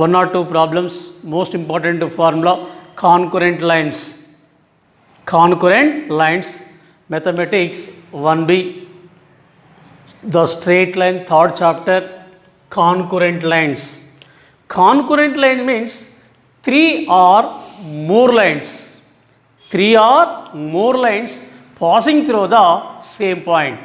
one or two problems. Most important formula, concurrent lines. Concurrent lines, mathematics 1b, the straight line, third chapter, concurrent lines. Concurrent line means three or more lines. Three or more lines passing through the same point.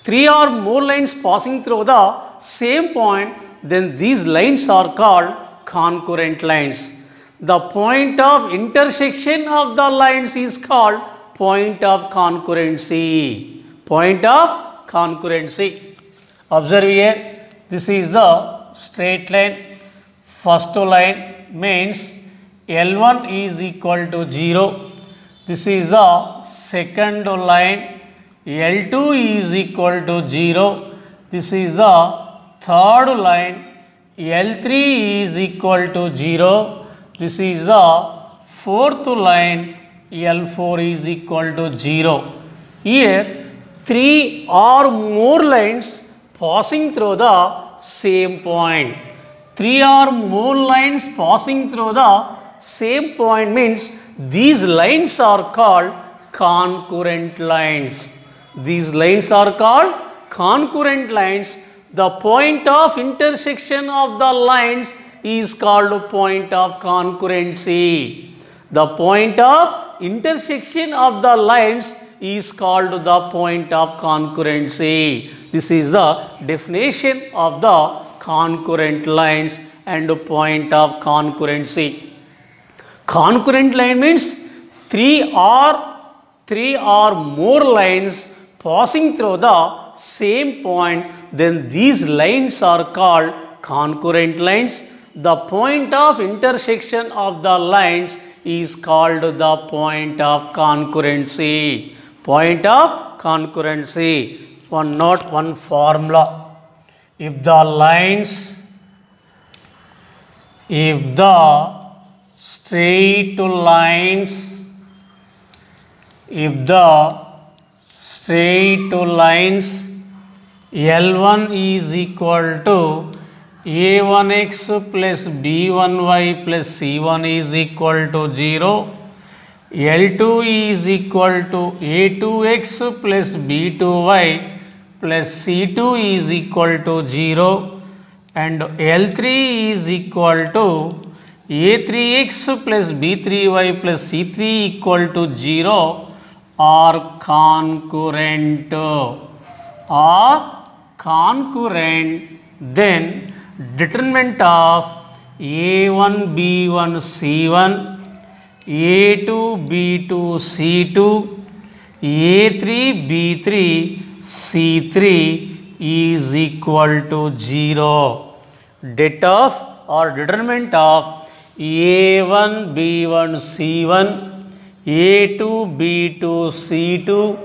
Three or more lines passing through the same point, then these lines are called concurrent lines. The point of intersection of the lines is called point of concurrency. Point of concurrency. Observe here, this is the straight line. First line means L1 is equal to 0. This is the second line. L2 is equal to 0. This is the third line. L3 is equal to 0. This is the fourth line. L4 is equal to 0. Here, three or more lines passing through the same point. Three or more lines passing through the same point means these lines are called concurrent lines. These lines are called concurrent lines. The point of intersection of the lines is called point of concurrency. The point of intersection of the lines is called the point of concurrency. This is the definition of the concurrent lines and point of concurrency. Concurrent line means three or more lines passing through the same point, then these lines are called concurrent lines. The point of intersection of the lines is called the point of concurrency. Point of concurrency. One note, one formula. If the straight lines L1 is equal to A1x plus B1y plus C1 is equal to 0. L2 is equal to A2x plus B2y plus C2 is equal to 0. And L3 is equal to A3x plus B3y plus C3 equal to 0 are concurrent. Then determinant of A1 B1 C1, A2 B2 C2, A3 B3 C3 is equal to 0. Det of or determinant of A1 B1 C1, A2 B2 C2,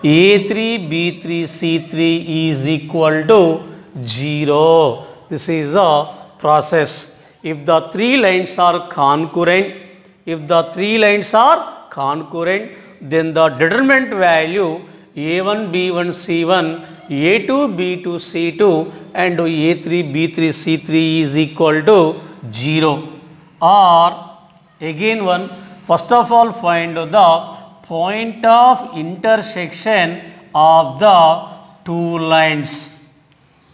A3 B3 C3 is equal to 0. This is the process. If the three lines are concurrent, then the determinant value A1 B1 C1, A2 B2 C2 and A3 B3 C3 is equal to 0. Or again one, first of all find the point of intersection of the two lines.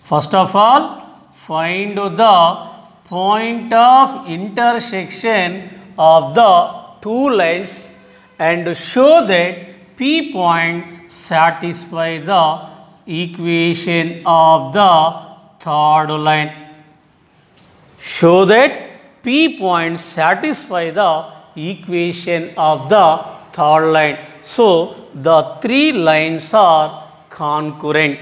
First of all find the point of intersection of the two lines and show that P point satisfy the equation of the third line. Show that P point satisfy the equation of the third line. So the three lines are concurrent.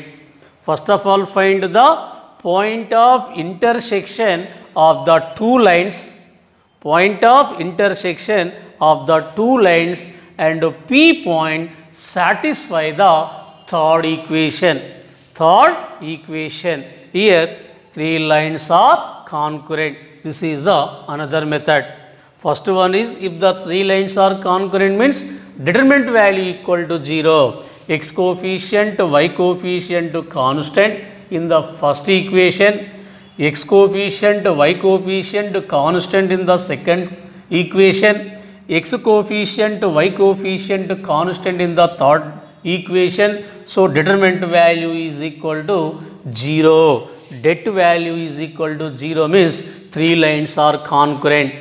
First of all find the point of intersection of the two lines. Point of intersection of the two lines and P point satisfy the third equation. Here three lines are concurrent. This is the another method. First one is if the three lines are concurrent means determinant value equal to 0. X coefficient, Y coefficient constant in the first equation. x coefficient, y coefficient constant in the second equation, x coefficient, y coefficient constant in the third equation. So determinant value is equal to 0. Det value is equal to 0 means three lines are concurrent.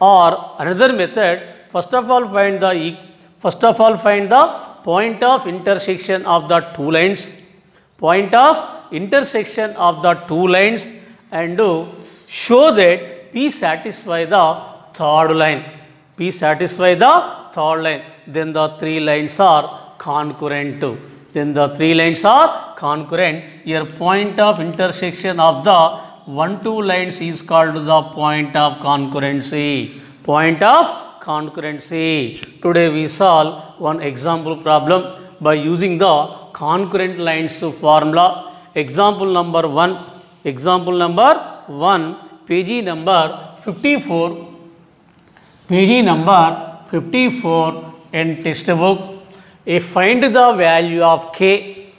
Or another method, first of all find the point of intersection of the two lines, and show that P satisfy the third line. Then the three lines are concurrent. Here point of intersection of the 1-2 lines is called the point of concurrency. Today we solve one example problem by using the concurrent lines formula. Example number 1, page number 54 in textbook. Find the value of k.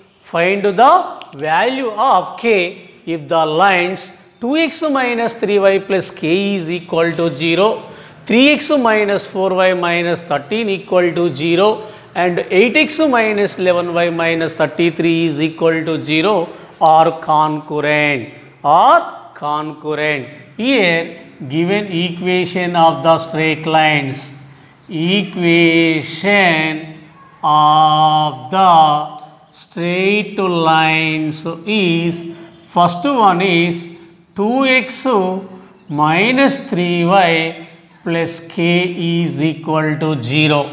If the lines 2x minus 3y plus k is equal to 0, 3x minus 4y minus 13 equal to 0, and 8x minus 11y minus 33 is equal to 0 are concurrent. Here given equation of the straight lines. Is first one is 2x minus 3y plus k is equal to 0.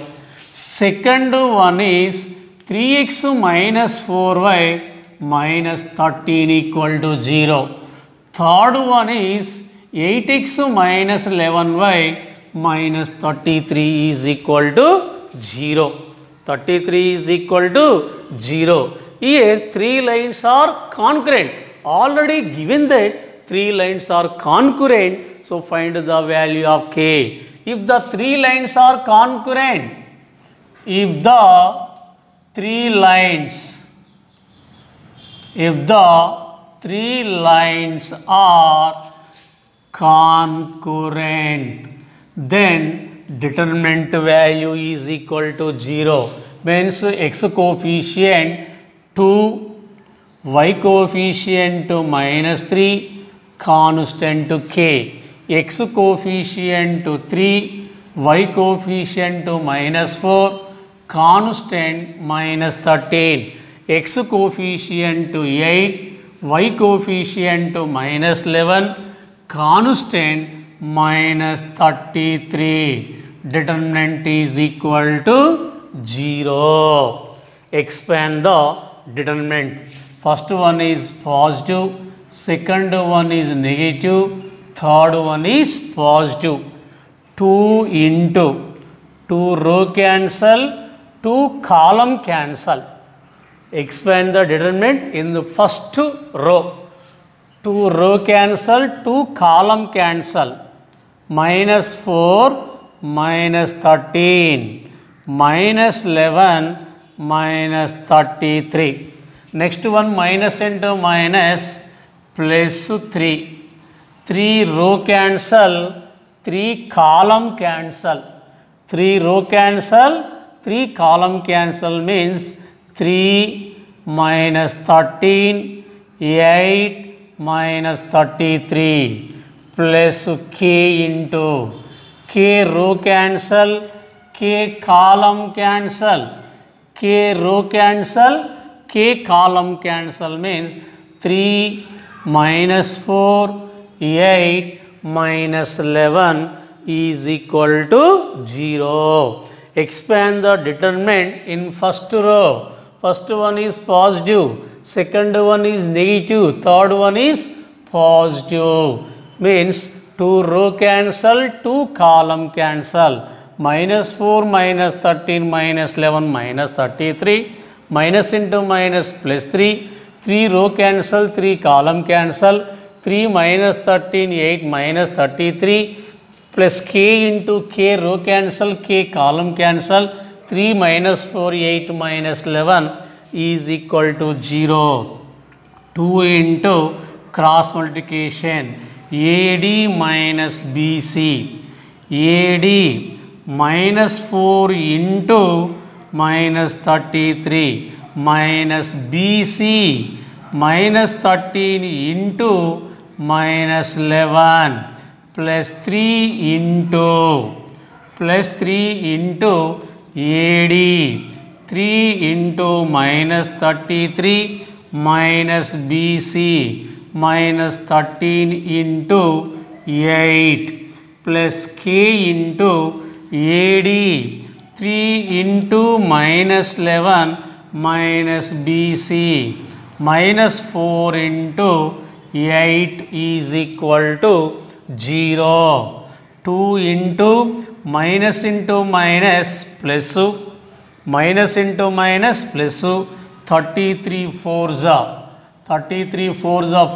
Second one is 3x minus 4y minus 13 equal to 0. Third one is 8x minus 11y minus 33 is equal to 0. Here three lines are concurrent. Already given that three lines are concurrent, so find the value of k. If the three lines are concurrent, then determinant value is equal to 0. Means x coefficient 2, y coefficient minus 3, constant k. X coefficient 3, y coefficient minus 4, constant minus 13. X coefficient 8, y coefficient minus 11, constant minus 33. Determinant is equal to 0. Expand the determinant. First one is positive, second one is negative, third one is positive. 2 into 2 row cancel, 2 column cancel. Expand the determinant in the first row. 2 row cancel, 2 column cancel. Minus 4, minus 13, minus 11, minus 33. Next one minus into minus plus 3. 3 row cancel, 3 column cancel. 3 row cancel, 3 column cancel means 3 minus 13, 8 minus 33 plus k into k row cancel, k column cancel. K row cancel, k column cancel means 3 minus 4, 8 minus 11 is equal to 0. Expand the determinant in first row. First one is positive, second one is negative, third one is positive. Means 2 row cancel, 2 column cancel. Minus 4 minus 13 minus 11 minus 33. Minus into minus plus 3. 3 row cancel, 3 column cancel. 3 minus 13, 8 minus 33 plus k into k row cancel, k column cancel. 3 minus 4, 8 minus 11 is equal to 0. 2 into cross multiplication. AD minus BC. AD minus 4 into minus 33 minus BC minus 13 into minus 11 plus 3 into AD 3 into minus 33 minus BC minus 13 into 8 plus K into AD 3 into minus 11 minus BC minus 4 into 8 is equal to 0. 2 into minus plus minus into minus plus 33 4s are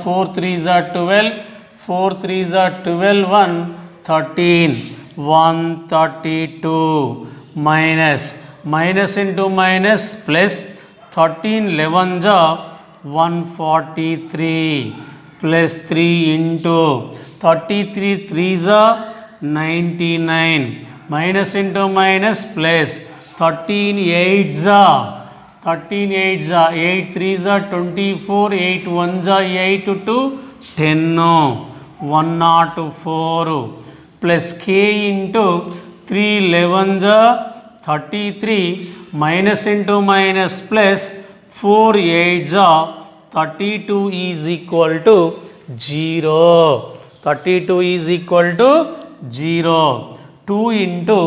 4 3s are 12, 4 3s are 12, 1 13, 132 minus into minus plus 13 11s are 143 plus 3 into 33 3s are 99 minus into minus plus 13 8s are 8 3s are 24 8 1s are 8 2 10 104 plus K into 3 11s are 33 minus into minus plus 4 8s are 32 is equal to 0. 32 is equal to 0. 2 into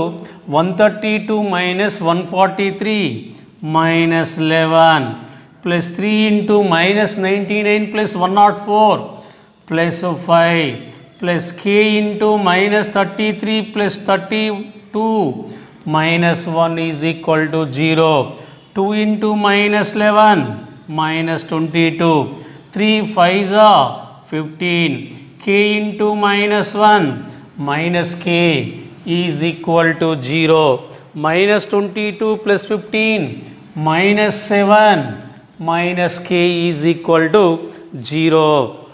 132 minus 143 minus 11 plus 3 into minus 99 plus 104 plus 5 plus K into minus 33 plus 32 minus 1 is equal to 0. 2 into minus 11 minus 22 3 5s are 15 K into minus 1 minus K is equal to 0. Minus 22 plus 15 minus 7 minus K is equal to 0.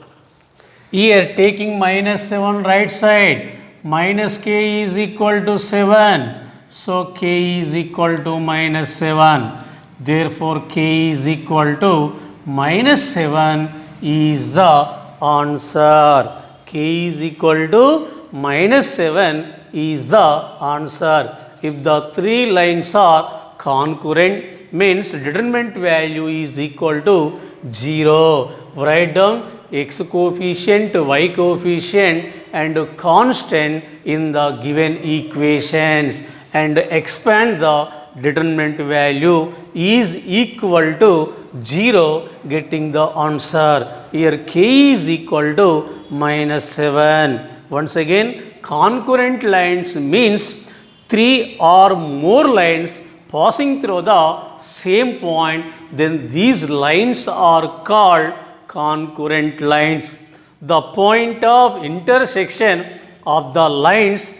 Here taking minus 7 right side, minus K is equal to 7. So K is equal to minus 7. Therefore K is equal to minus 7 is the answer. K is equal to minus 7 is the answer. If the three lines are concurrent, means determinant value is equal to 0. Write down x coefficient, y coefficient and constant in the given equations and expand the determinant value is equal to 0, getting the answer. Here K is equal to minus 7. Once again, concurrent lines means 3 or more lines passing through the same point, then these lines are called concurrent lines. The point of intersection of the lines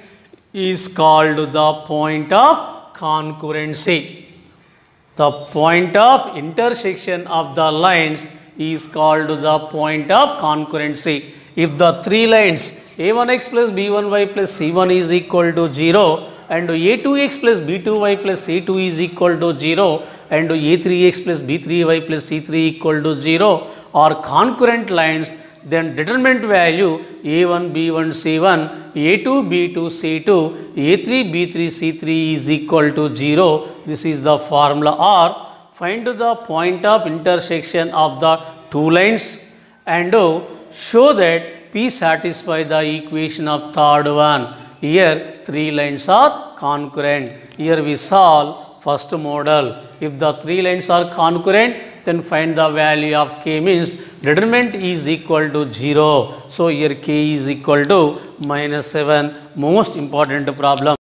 is called the point of concurrency. The point of intersection of the lines is called the point of concurrency. If the three lines a1x plus b1y plus c1 is equal to 0 and a2x plus b2y plus c2 is equal to 0 and a3x plus b3y plus c3 equal to 0 are concurrent lines, then determinant value a1 b1 c1, a2 b2 c2, a3 b3 c3 is equal to 0. This is the formula. Or find the point of intersection of the two lines and show that P satisfy the equation of third one. Here three lines are concurrent. Here we solve first model. If the three lines are concurrent, then find the value of K, means determinant is equal to 0. So here K is equal to minus 7. Most important problem.